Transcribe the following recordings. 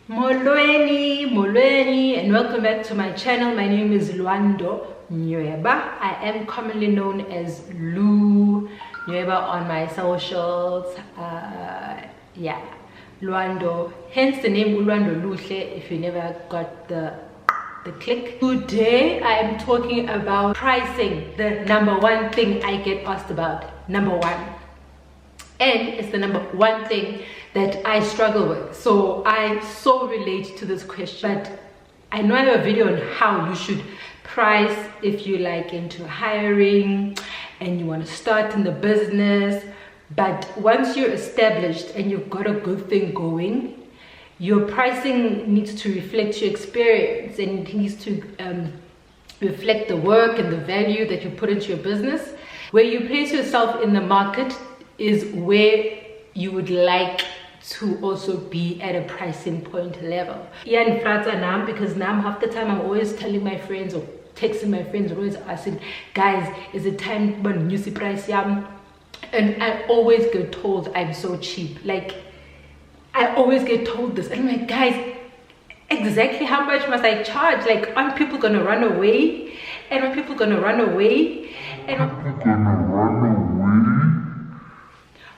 Molweni, and welcome back to my channel. My name is Lwando Nyweba. I am commonly known as Lu Nyweba on my socials. Yeah, Lwando, hence the name Lwando Luhle if you never got the click. Today I am talking about pricing, the number one thing I get asked about. Number one. And it's the number one thing that I struggle with. So I so relate to this question. But I know I have a video on how you should price if you like into hiring and you want to start in the business. But once you're established and you've got a good thing going, your pricing needs to reflect your experience, and it needs to reflect the work and the value that you put into your business. Where you place yourself in the market is where you would like to also be at a pricing point level. Yeah, and now, because now half the time I'm always telling my friends or texting my friends, or always asking, guys, is it time when you see price? And I always get told I'm so cheap. Like, I always get told this, and I'm like, guys, exactly how much must I charge? Like, aren't people gonna run away? And are people gonna run away? And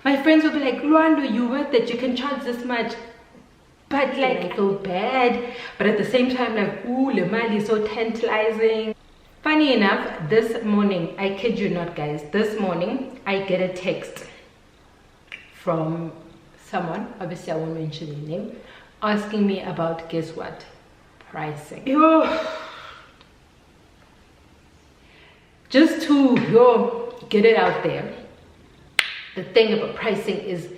my friends will be like, Lwando, you worth it, you can charge this much. But like, I feel bad, but at the same time, like, ooh, le mali is so tantalizing. Funny enough, this morning, I kid you not, guys, this morning I get a text from someone, obviously I won't mention their name, asking me about, guess what, pricing. Just to get it out there. The thing about pricing is,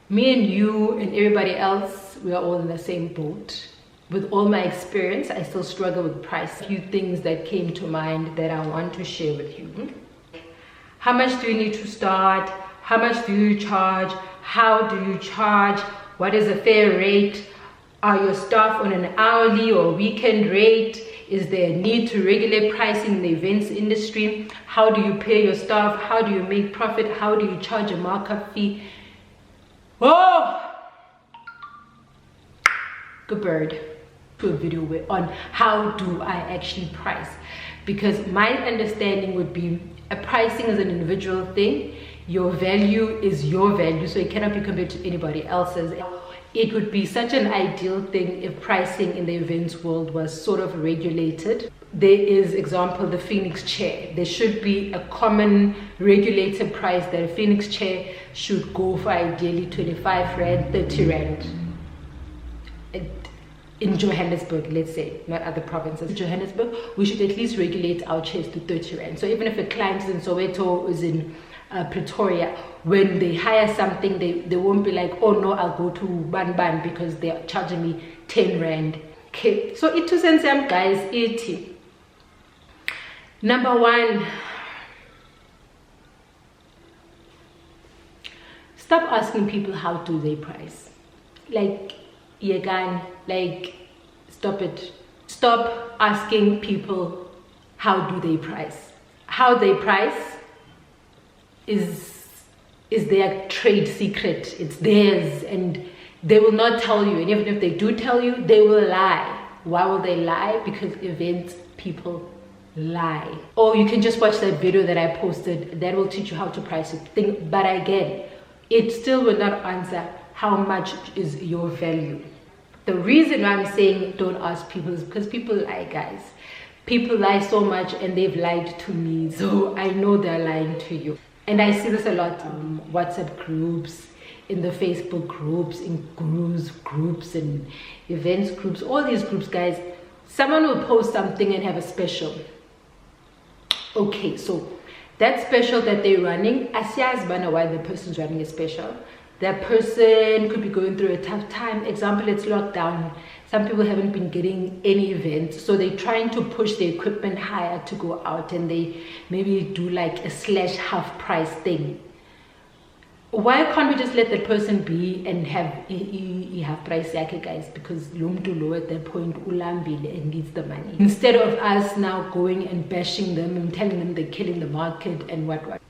me and you and everybody else, we are all in the same boat. With all my experience, I still struggle with price. A few things that came to mind that I want to share with you. How much do you need to start? How much do you charge? How do you charge? What is a fair rate? Are your staff on an hourly or weekend rate? Is there a need to regulate pricing in the events industry? How do you pay your staff? How do you make profit? How do you charge a markup fee? Whoa! Good bird. To a video on how do I actually price, because my understanding would be a pricing is an individual thing. Your value is your value, so it cannot be compared to anybody else's. It would be such an ideal thing if pricing in the events world was sort of regulated. There is, example, the Phoenix chair. There should be a common regulated price that a Phoenix chair should go for, ideally 25 Rand, 30 Rand. In Johannesburg, let's say, not other provinces. In Johannesburg, we should at least regulate our chairs to 30 Rand. So even if a client is in Soweto or is in Pretoria, when they hire something, they won't be like, oh no, I'll go to Ban because they're charging me 10 Rand. Okay, so it to send some guys 80. Number one, stop asking people how do they price. Like, stop it. Stop asking people how do they price. How they price is their trade secret. It's theirs, and they will not tell you. And even if they do tell you, they will lie. Why will they lie? Because events people lie. Or you can just watch that video that I posted that will teach you how to price it. But again, it still will not answer how much is your value. The reason why I'm saying don't ask people is because people lie, guys. People lie so much, and they've lied to me, so I know they're lying to you. And I see this a lot in WhatsApp groups, in the Facebook groups, in groups and events groups, all these groups, guys. Someone will post something and have a special. Okay, so that special that they're running, I see why the person's running a special. That person could be going through a tough time. Example, it's lockdown. Some people haven't been getting any events, so they're trying to push the equipment higher to go out, and they maybe do like a slash half price thing. Why can't we just let that person be and have half price yake, guys? Because lumtu low at that point ulambile and needs the money. Instead of us now going and bashing them and telling them they're killing the market and what.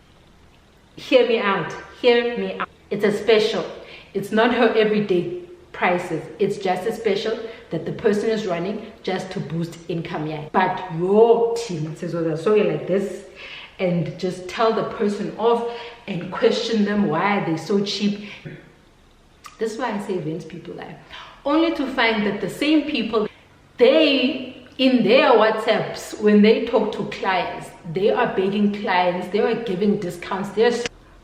Hear me out. It's a special. It's not her everyday prices. It's just a special that the person is running just to boost income. Yeah. But your team says, oh, so you're like this, and just tell the person off and question them why they're so cheap. This is why I say events people lie. Only to find that the same people, they, in their WhatsApps, when they talk to clients, they are begging clients, they are giving discounts,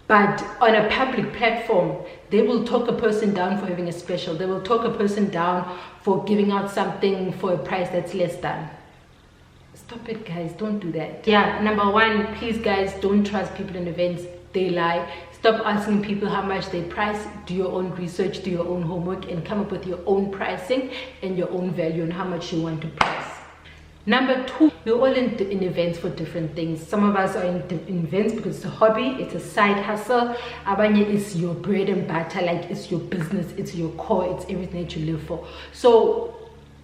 but on a public platform, they will talk a person down for having a special. They will talk a person down for giving out something for a price that's less than. Stop it, guys. Don't do that. Yeah, number one, please, guys, don't trust people in events. They lie. Stop asking people how much they price. Do your own research, do your own homework, and come up with your own pricing and your own value and how much you want to price. Number two, we're all in events for different things. Some of us are in events because it's a hobby, it's a side hustle. Abanye is your bread and butter, like it's your business, it's your core, it's everything that you live for. So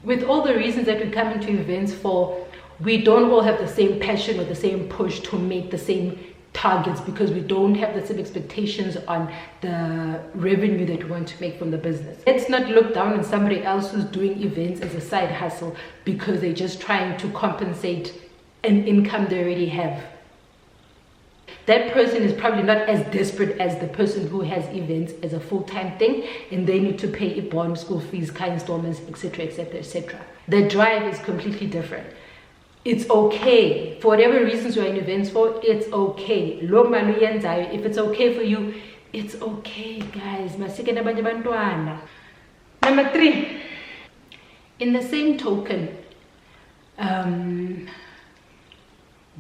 with all the reasons that we come into events for, we don't all have the same passion or the same push to make the same targets, because we don't have the same expectations on the revenue that we want to make from the business. Let's not look down on somebody else who's doing events as a side hustle because they're just trying to compensate an income they already have. That person is probably not as desperate as the person who has events as a full-time thing, and they need to pay a bond, school fees, car installments, etc, etc, etc. The drive is completely different. It's okay for whatever reasons you're in events for. It's okay. If it's okay for you, it's okay, guys. Number three, in the same token, I'm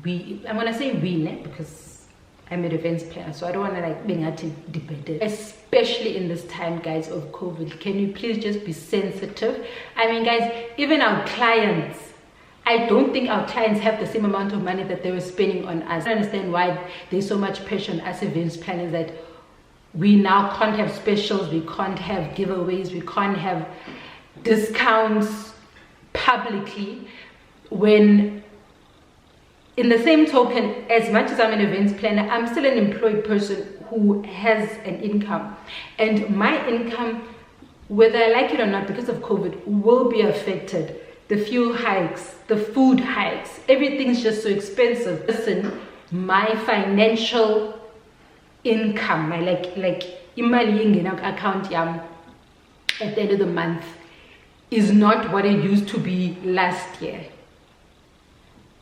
gonna say we, because I'm an events planner, so I don't want to like being at debate, especially in this time, guys, of COVID. Can you please just be sensitive? I mean, guys, even our clients, I don't think our clients have the same amount of money that they were spending on us. I don't understand why there's so much pressure on us events planners that we now can't have specials, we can't have giveaways, we can't have discounts publicly, when in the same token, as much as I'm an events planner, I'm still an employed person who has an income, and my income, whether I like it or not, because of COVID, will be affected. The fuel hikes, the food hikes, everything's just so expensive. Listen, my financial income, my like imali ingena account yam at the end of the month is not what it used to be last year.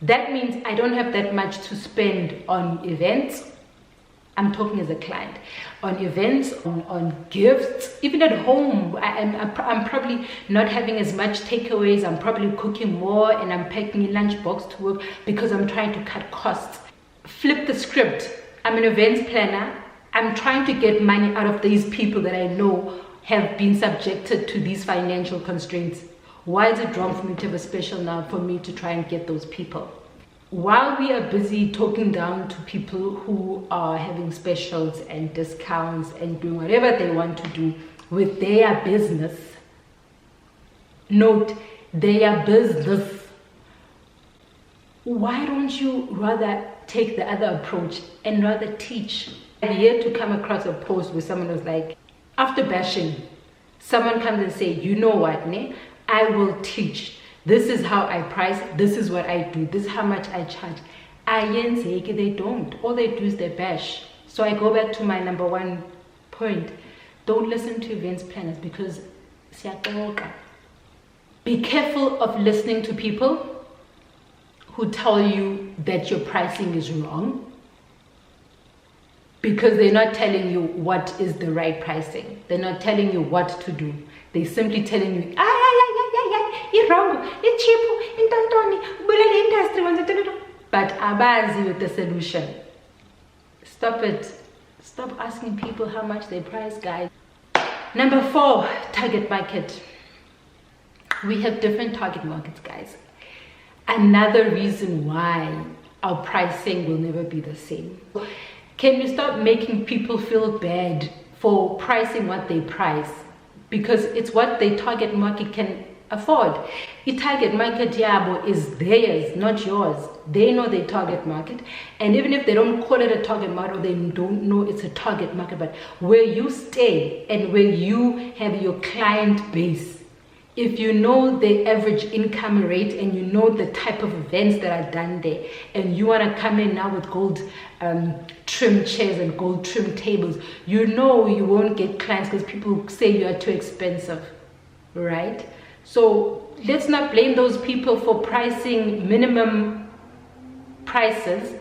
That means I don't have that much to spend on events. I'm talking as a client, on events, on gifts, even at home. I'm probably not having as much takeaways. I'm probably cooking more, and I'm packing a lunchbox to work because I'm trying to cut costs. Flip the script. I'm an events planner. I'm trying to get money out of these people that I know have been subjected to these financial constraints. Why is it wrong for me to have a special now for me to try and get those people? While we are busy talking down to people who are having specials and discounts and doing whatever they want to do with their business, note, their business, why don't you rather take the other approach and rather teach? I've yet to come across a post where someone was like, after bashing, someone comes and say, you know what, ne? I will teach. This is how I price, this is what I do, this is how much I charge. They don't. All they do is they bash. So I go back to my number one point. Don't listen to events planners because be careful of listening to people who tell you that your pricing is wrong, because they're not telling you what is the right pricing. They're not telling you what to do. They're simply telling you, it's wrong, it's cheap, industry, but abazi with the solution. Stop it. Stop asking people how much they price, guys. Number four, target market. We have different target markets, guys. Another reason why our pricing will never be the same. Can you stop making people feel bad for pricing what they price? Because it's what their target market can afford. target market yabo is theirs, not yours. They know their target market, and even if they don't call it a target market, or they don't know it's a target market, but where you stay and where you have your client base, if you know the average income rate and you know the type of events that are done there, and you want to come in now with gold trim chairs and gold trim tables, you know you won't get clients because people say you are too expensive, right? So let's not blame those people for pricing minimum prices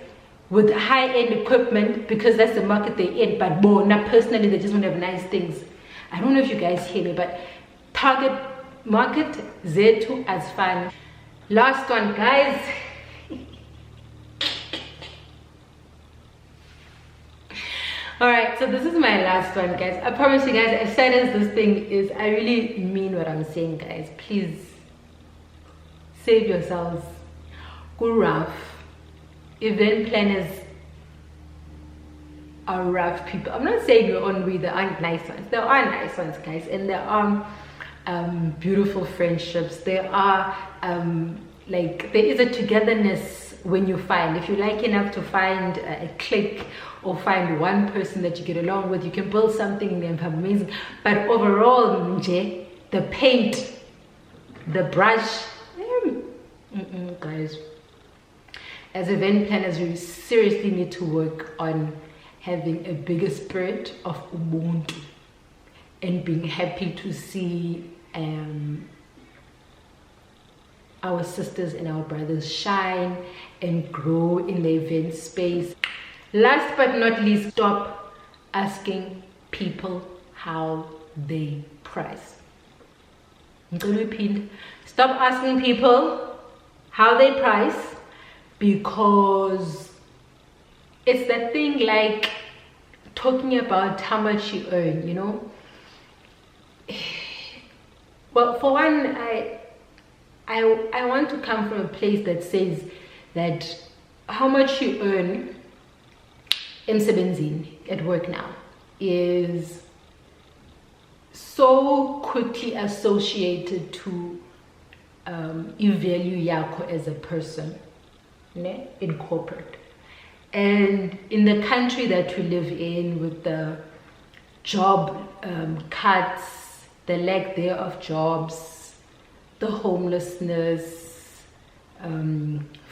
with high-end equipment because that's the market they're in. But bona personally, they just want to have nice things. I don't know if you guys hear me, but target market zethu as fun. Last one, guys. All right, so this is my last one, guys. I promise you guys, as sad as this thing is, I really mean what I'm saying, guys. Please save yourselves. Go rough. Event planners are rough people. I'm not saying you're on with, there aren't nice ones. There are nice ones, guys, and there are beautiful friendships. There are like, there is a togetherness when you find, if you're lucky enough to find a clique or find one person that you get along with, you can build something amazing. But overall, the paint, the brush, guys, as event planners, we seriously need to work on having a bigger spirit of ubuntu and being happy to see our sisters and our brothers shine and grow in the event space. Last but not least, stop asking people how they price. I'm going to repeat. Stop asking people how they price, because it's that thing like talking about how much you earn, you know. Well, for one, I want to come from a place that says that how much you earn emsebenzini, at work now, is so quickly associated to value yako as a person, ne? In corporate. And in the country that we live in, with the job cuts, the lack there of jobs, the homelessness,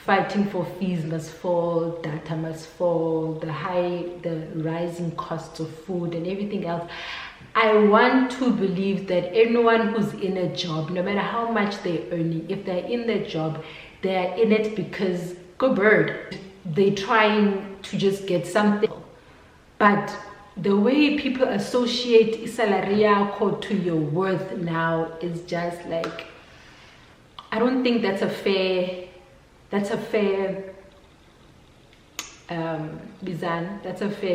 fighting for fees must fall, data must fall, the rising costs of food and everything else. I want to believe that anyone who's in a job, no matter how much they're earning, if they're in their job, they're in it because, good bird, they're trying to just get something. But the way people associate salary yako to your worth now is just like, I don't think that's a fair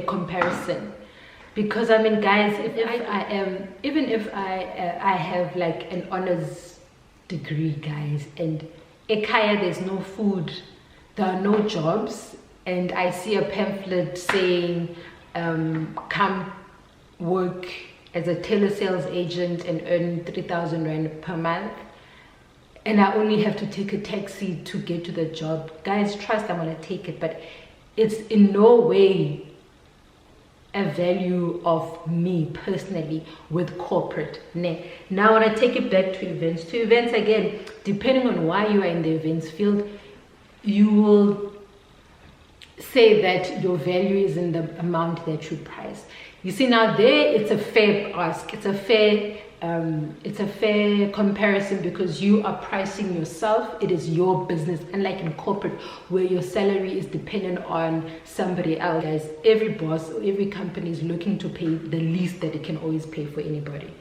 comparison. Because I mean, guys, even if I have like an honors degree, guys, and ekaya there's no food, there are no jobs, and I see a pamphlet saying come work as a telesales agent and earn 3,000 rand per month, and I only have to take a taxi to get to the job, guys, trust I'm gonna take it. But it's in no way a value of me personally with corporate. Now when I take it back to events again, depending on why you are in the events field, you will say that your value is in the amount that you price. You see, now there it's a fair ask, it's a fair comparison, because you are pricing yourself. It is your business, unlike in corporate where your salary is dependent on somebody else. Guys, every boss or every company is looking to pay the least that it can always pay for anybody.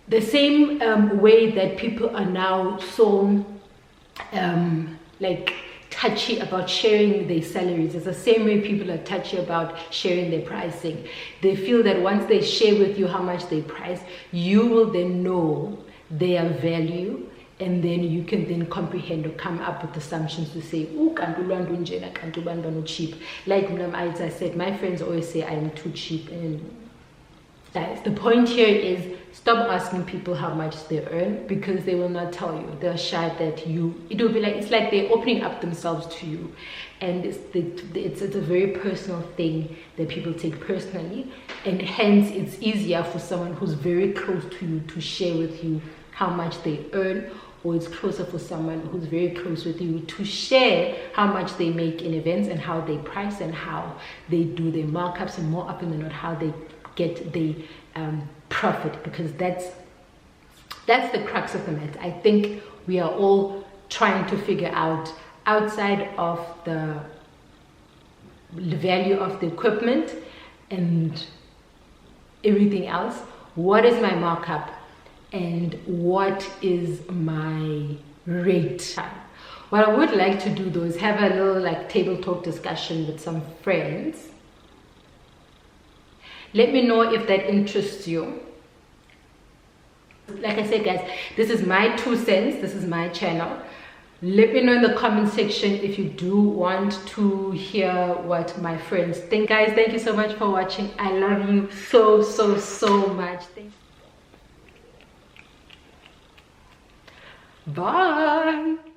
The same way that people are now so like touchy about sharing their salaries, it's the same way people are touchy about sharing their pricing. They feel that once they share with you how much they price, you will then know their value, and then you can then comprehend or come up with assumptions to say, oh, cheap. Like as I said, my friends always say I'm too cheap, and Guys, the point here is stop asking people how much they earn, because they will not tell you. They're shy that it will be like, it's like they're opening up themselves to you, and it's a very personal thing that people take personally, and hence it's easier for someone who's very close to you to share with you how much they earn, or it's closer for someone who's very close with you to share how much they make in events and how they price and how they do their markups, and more often than not how they get the profit, because that's the crux of the matter. I think we are all trying to figure out, outside of the value of the equipment and everything else, what is my markup and what is my rate. What I would like to do though is have a little like table talk discussion with some friends. Let me know if that interests you. Like I said, guys, this is my 2 cents. This is my channel. Let me know in the comment section if you do want to hear what my friends think. Guys, thank you so much for watching. I love you so, so, so much. Thank you. Bye.